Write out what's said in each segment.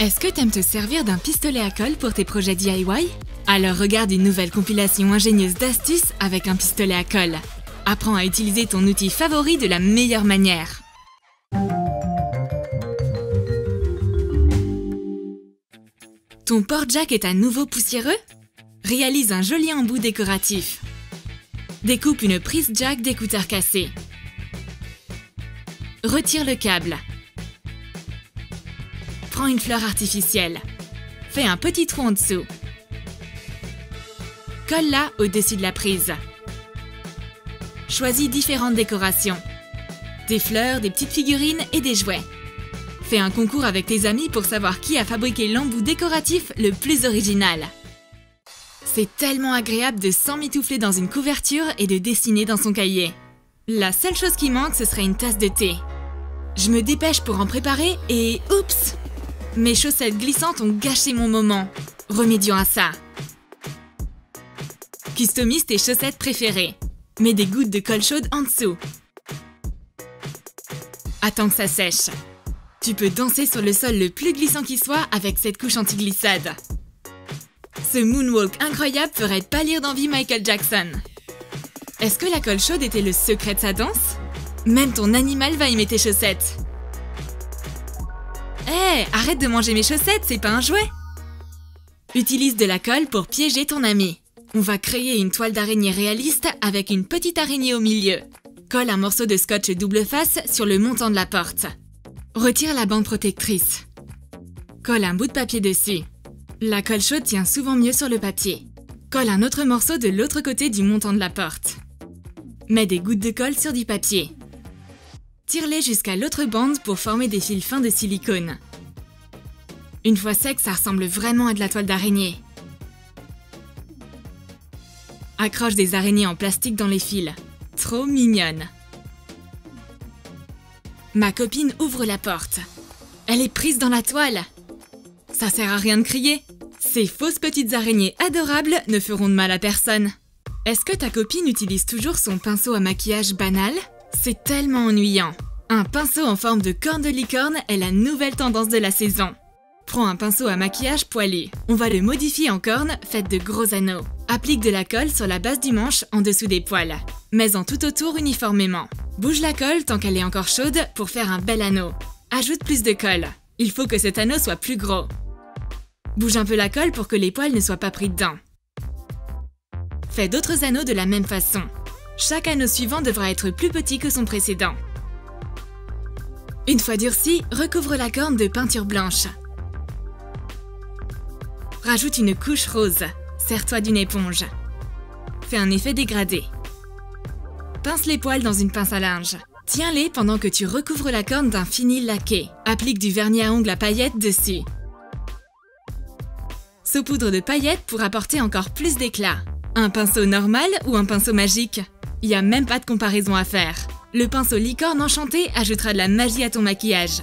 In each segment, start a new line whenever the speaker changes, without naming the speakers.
Est-ce que t'aimes te servir d'un pistolet à colle pour tes projets DIY? Alors regarde une nouvelle compilation ingénieuse d'astuces avec un pistolet à colle. Apprends à utiliser ton outil favori de la meilleure manière. Ton port-jack est à nouveau poussiéreux? Réalise un joli embout décoratif. Découpe une prise jack d'écouteur cassé. Retire le câble. Prends une fleur artificielle. Fais un petit trou en dessous. Colle-la au-dessus de la prise. Choisis différentes décorations. Des fleurs, des petites figurines et des jouets. Fais un concours avec tes amis pour savoir qui a fabriqué l'embout décoratif le plus original. C'est tellement agréable de s'emmitoufler dans une couverture et de dessiner dans son cahier. La seule chose qui manque, ce serait une tasse de thé. Je me dépêche pour en préparer et oups! Mes chaussettes glissantes ont gâché mon moment. Remédions à ça. Customise tes chaussettes préférées. Mets des gouttes de colle chaude en dessous. Attends que ça sèche. Tu peux danser sur le sol le plus glissant qui soit avec cette couche anti-glissade. Ce moonwalk incroyable ferait pâlir d'envie Michael Jackson. Est-ce que la colle chaude était le secret de sa danse? Même ton animal va aimer tes chaussettes. Hé, arrête de manger mes chaussettes, c'est pas un jouet! Utilise de la colle pour piéger ton ami. On va créer une toile d'araignée réaliste avec une petite araignée au milieu. Colle un morceau de scotch double face sur le montant de la porte. Retire la bande protectrice. Colle un bout de papier dessus. La colle chaude tient souvent mieux sur le papier. Colle un autre morceau de l'autre côté du montant de la porte. Mets des gouttes de colle sur du papier. Tire-les jusqu'à l'autre bande pour former des fils fins de silicone. Une fois sec, ça ressemble vraiment à de la toile d'araignée. Accroche des araignées en plastique dans les fils. Trop mignonne. Ma copine ouvre la porte. Elle est prise dans la toile. Ça sert à rien de crier. Ces fausses petites araignées adorables ne feront de mal à personne. Est-ce que ta copine utilise toujours son pinceau à maquillage banal? C'est tellement ennuyant. Un pinceau en forme de corne de licorne est la nouvelle tendance de la saison. Prends un pinceau à maquillage poilu. On va le modifier en corne faite de gros anneaux. Applique de la colle sur la base du manche en dessous des poils. Mets-en tout autour uniformément. Bouge la colle tant qu'elle est encore chaude pour faire un bel anneau. Ajoute plus de colle. Il faut que cet anneau soit plus gros. Bouge un peu la colle pour que les poils ne soient pas pris dedans. Fais d'autres anneaux de la même façon. Chaque anneau suivant devra être plus petit que son précédent. Une fois durci, recouvre la corne de peinture blanche. Rajoute une couche rose. Sers-toi d'une éponge. Fais un effet dégradé. Pince les poils dans une pince à linge. Tiens-les pendant que tu recouvres la corne d'un fini laqué. Applique du vernis à ongles à paillettes dessus. Saupoudre de paillettes pour apporter encore plus d'éclat. Un pinceau normal ou un pinceau magique? Il n'y a même pas de comparaison à faire. Le pinceau licorne enchanté ajoutera de la magie à ton maquillage.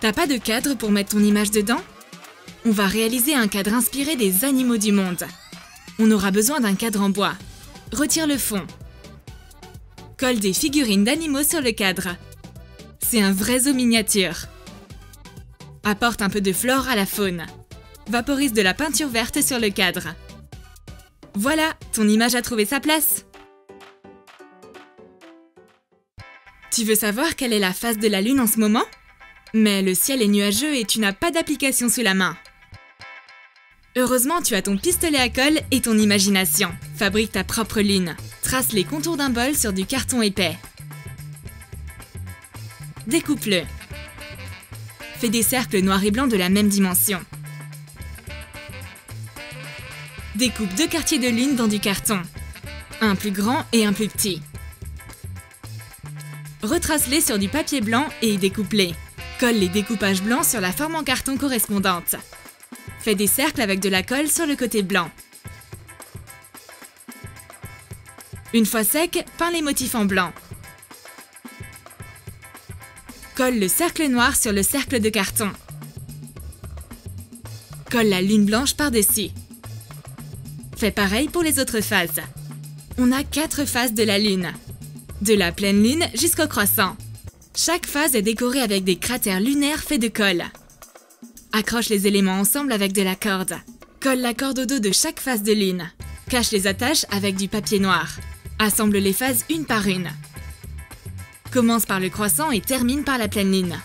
T'as pas de cadre pour mettre ton image dedans? On va réaliser un cadre inspiré des animaux du monde. On aura besoin d'un cadre en bois. Retire le fond. Colle des figurines d'animaux sur le cadre. C'est un vrai zoo miniature. Apporte un peu de flore à la faune. Vaporise de la peinture verte sur le cadre. Voilà, ton image a trouvé sa place. Tu veux savoir quelle est la phase de la lune en ce moment? Mais le ciel est nuageux et tu n'as pas d'application sous la main. Heureusement, tu as ton pistolet à colle et ton imagination. Fabrique ta propre lune. Trace les contours d'un bol sur du carton épais. Découpe-le. Fais des cercles noirs et blancs de la même dimension. Découpe 2 quartiers de lune dans du carton. Un plus grand et un plus petit. Retrace-les sur du papier blanc et découpe-les. Colle les découpages blancs sur la forme en carton correspondante. Fais des cercles avec de la colle sur le côté blanc. Une fois sec, peins les motifs en blanc. Colle le cercle noir sur le cercle de carton. Colle la lune blanche par-dessus. Fais pareil pour les autres phases. On a 4 phases de la lune. De la pleine lune jusqu'au croissant. Chaque phase est décorée avec des cratères lunaires faits de colle. Accroche les éléments ensemble avec de la corde. Colle la corde au dos de chaque face de lune. Cache les attaches avec du papier noir. Assemble les phases une par une. Commence par le croissant et termine par la pleine lune.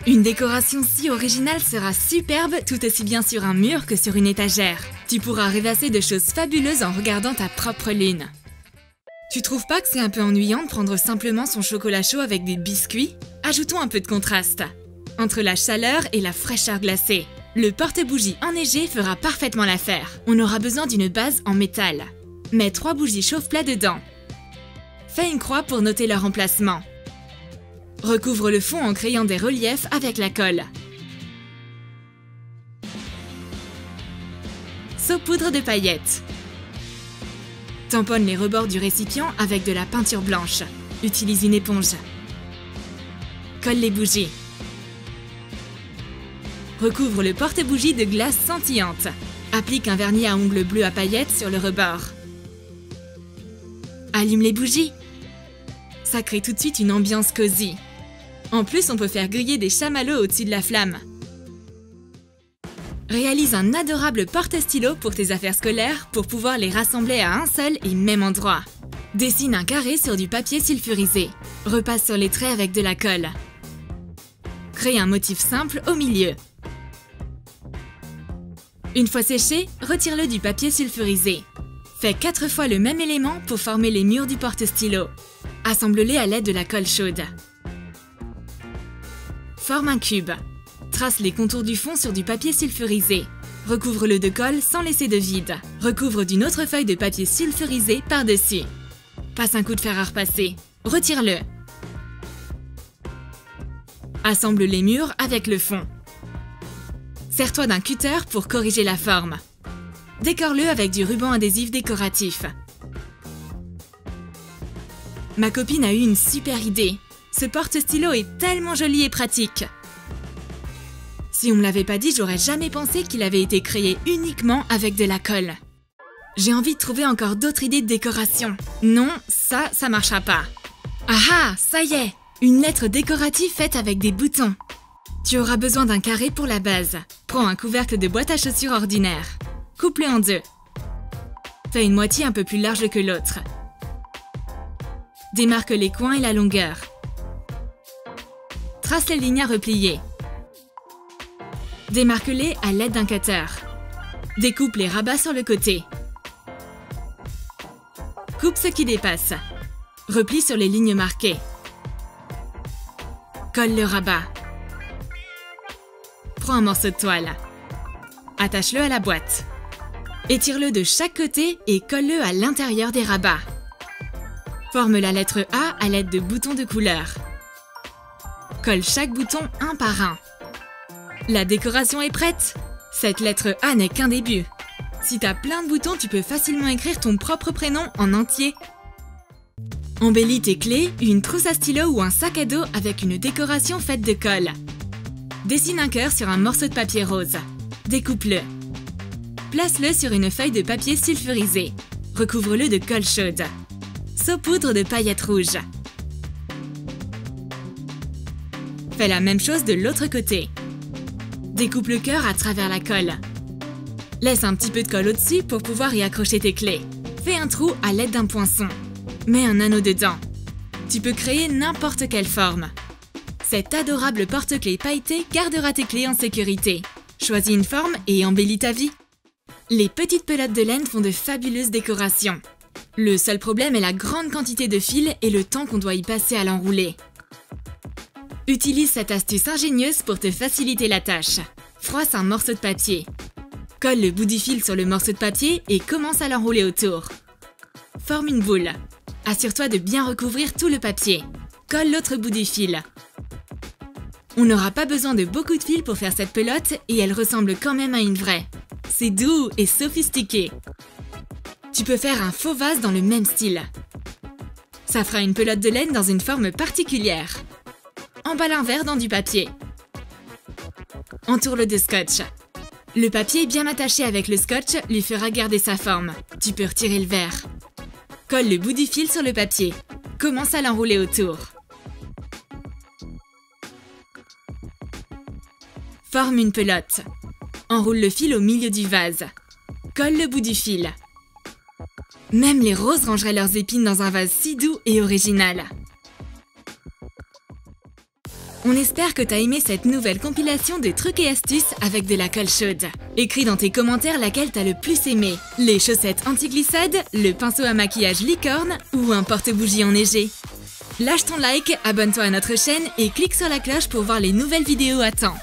Une décoration si originale sera superbe tout aussi bien sur un mur que sur une étagère. Tu pourras rêvasser de choses fabuleuses en regardant ta propre lune. Tu trouves pas que c'est un peu ennuyant de prendre simplement son chocolat chaud avec des biscuits? Ajoutons un peu de contraste. Entre la chaleur et la fraîcheur glacée, le porte-bougie enneigé fera parfaitement l'affaire. On aura besoin d'une base en métal. Mets 3 bougies chauffe-plat dedans. Fais une croix pour noter leur emplacement. Recouvre le fond en créant des reliefs avec la colle. Saupoudre de paillettes. Tamponne les rebords du récipient avec de la peinture blanche. Utilise une éponge. Colle les bougies. Recouvre le porte-bougie de glace scintillante. Applique un vernis à ongles bleus à paillettes sur le rebord. Allume les bougies. Ça crée tout de suite une ambiance cosy. En plus, on peut faire griller des chamallows au-dessus de la flamme. Réalise un adorable porte-stylo pour tes affaires scolaires pour pouvoir les rassembler à un seul et même endroit. Dessine un carré sur du papier sulfurisé. Repasse sur les traits avec de la colle. Crée un motif simple au milieu. Une fois séché, retire-le du papier sulfurisé. Fais 4 fois le même élément pour former les murs du porte-stylo. Assemble-les à l'aide de la colle chaude. Forme un cube. Trace les contours du fond sur du papier sulfurisé. Recouvre-le de colle sans laisser de vide. Recouvre d'une autre feuille de papier sulfurisé par-dessus. Passe un coup de fer à repasser. Retire-le. Assemble les murs avec le fond. Sers-toi d'un cutter pour corriger la forme. Décore-le avec du ruban adhésif décoratif. Ma copine a eu une super idée. Ce porte-stylo est tellement joli et pratique. Si on me l'avait pas dit, j'aurais jamais pensé qu'il avait été créé uniquement avec de la colle. J'ai envie de trouver encore d'autres idées de décoration. Non, ça marchera pas. Ah ah, ça y est! Une lettre décorative faite avec des boutons. Tu auras besoin d'un carré pour la base. Prends un couvercle de boîte à chaussures ordinaire. Coupe-le en deux. Fais une moitié un peu plus large que l'autre. Démarque les coins et la longueur. Trace les lignes à replier. Démarque-les à l'aide d'un cutter. Découpe les rabats sur le côté. Coupe ce qui dépasse. Replie sur les lignes marquées. Colle le rabat. Prends un morceau de toile. Attache-le à la boîte. Étire-le de chaque côté et colle-le à l'intérieur des rabats. Forme la lettre A à l'aide de boutons de couleur. Colle chaque bouton un par un. La décoration est prête! Cette lettre A n'est qu'un début. Si t'as plein de boutons, tu peux facilement écrire ton propre prénom en entier. Embellis tes clés, une trousse à stylo ou un sac à dos avec une décoration faite de colle. Dessine un cœur sur un morceau de papier rose. Découpe-le. Place-le sur une feuille de papier sulfurisé. Recouvre-le de colle chaude. Saupoudre de paillettes rouges. Fais la même chose de l'autre côté. Découpe le cœur à travers la colle. Laisse un petit peu de colle au-dessus pour pouvoir y accrocher tes clés. Fais un trou à l'aide d'un poinçon. Mets un anneau dedans. Tu peux créer n'importe quelle forme. Cet adorable porte-clés pailleté gardera tes clés en sécurité. Choisis une forme et embellis ta vie. Les petites pelotes de laine font de fabuleuses décorations. Le seul problème est la grande quantité de fil et le temps qu'on doit y passer à l'enrouler. Utilise cette astuce ingénieuse pour te faciliter la tâche. Froisse un morceau de papier. Colle le bout du fil sur le morceau de papier et commence à l'enrouler autour. Forme une boule. Assure-toi de bien recouvrir tout le papier. Colle l'autre bout du fil. On n'aura pas besoin de beaucoup de fil pour faire cette pelote et elle ressemble quand même à une vraie. C'est doux et sophistiqué. Tu peux faire un faux vase dans le même style. Ça fera une pelote de laine dans une forme particulière. Emballe un verre dans du papier. Entoure-le de scotch. Le papier bien attaché avec le scotch lui fera garder sa forme. Tu peux retirer le verre. Colle le bout du fil sur le papier. Commence à l'enrouler autour. Forme une pelote. Enroule le fil au milieu du vase. Colle le bout du fil. Même les roses rangeraient leurs épines dans un vase si doux et original. On espère que t'as aimé cette nouvelle compilation de trucs et astuces avec de la colle chaude. Écris dans tes commentaires laquelle t'as le plus aimé. Les chaussettes anti-glissade, le pinceau à maquillage licorne ou un porte-bougie enneigé. Lâche ton like, abonne-toi à notre chaîne et clique sur la cloche pour voir les nouvelles vidéos à temps.